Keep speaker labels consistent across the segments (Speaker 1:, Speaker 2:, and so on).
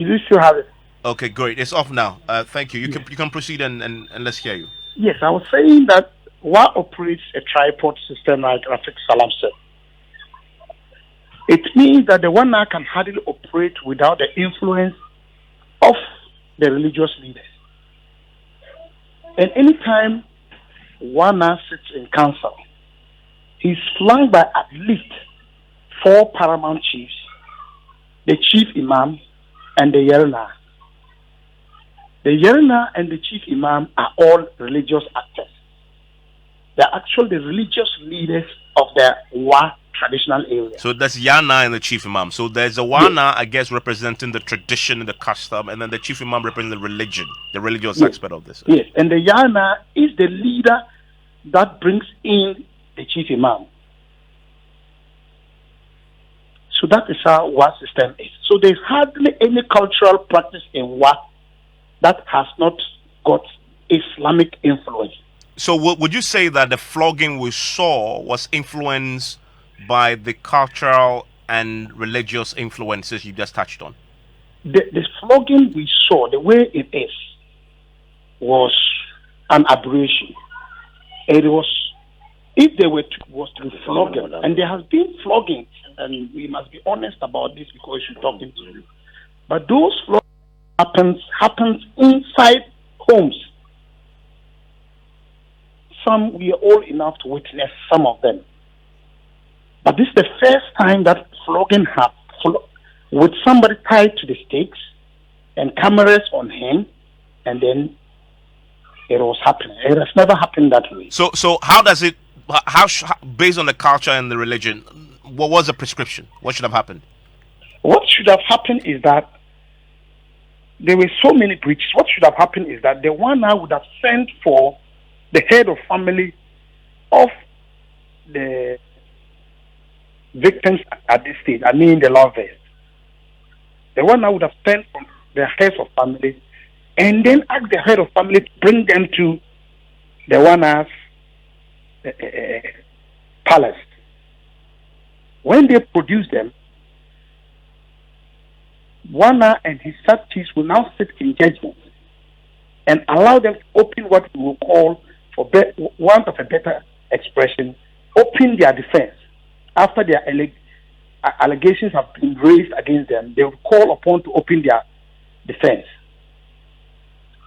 Speaker 1: You do still have it?
Speaker 2: Okay, great. It's off now. Thank you. You
Speaker 1: Yes.
Speaker 2: can proceed and let's hear you.
Speaker 1: Yes, I was saying that what operates a tripod system like Rafik Salam said, it means that the one now can hardly operate without the influence of the religious leaders. And anytime one now sits in council, he's flanked by at least four paramount chiefs, the chief imam, and the Yerna. The Yerna and the chief imam are all religious actors. They're actually the religious leaders of the Wa traditional area.
Speaker 2: So that's Yana and the chief imam. So there's a
Speaker 1: Yes,
Speaker 2: Wana, I guess, representing the tradition and the custom, and then the chief imam representing the religion, the religious
Speaker 1: yes,
Speaker 2: aspect of this.
Speaker 1: yes. And the Yana is the leader that brings in the chief imam. So that is how Wa system is. So there's hardly any cultural practice in Wa that has not got Islamic influence.
Speaker 2: So would you say that the flogging we saw was influenced by the cultural and religious influences you just touched on?
Speaker 1: The flogging we saw, the way it is, was an aberration. It was, if they were to, was to be flogging, and there has been flogging, and we must be honest about this because you're talking to you. But those flogging happens inside homes. Some we are old enough to witness some of them. But this is the first time that flogging happened with somebody tied to the stakes and cameras on him, and then it was happening. It has never happened that way.
Speaker 2: So how does it? Based on the culture and the religion, what was the prescription? What should have happened?
Speaker 1: What should have happened is that there were so many breaches. What should have happened is that the one now would have sent for the head of family of the victims at this stage. I mean the lovers. The one now would have sent from the heads of family and then ask the head of family to bring them to the one as palace. When they produce them, Wana and his sub-chiefs will now sit in judgment and allow them to open what we will call, for want of a better expression, open their defense. After their allegations have been raised against them, they will call upon to open their defense.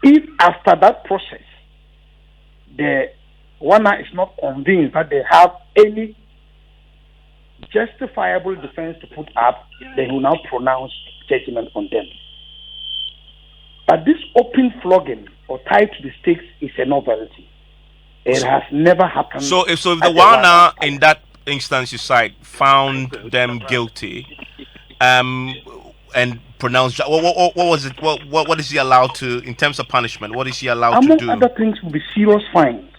Speaker 1: If after that process, the Wana is not convinced that they have any justifiable defense to put up, they will now pronounce judgment on them. But this open flogging or tied to the stakes is a novelty. It has never happened.
Speaker 2: So if the Wana in that instance you cite found them guilty, and pronounced, what was it? What is he allowed to, in terms of punishment? What is he allowed to
Speaker 1: Among
Speaker 2: do?
Speaker 1: other things, will be serious fine.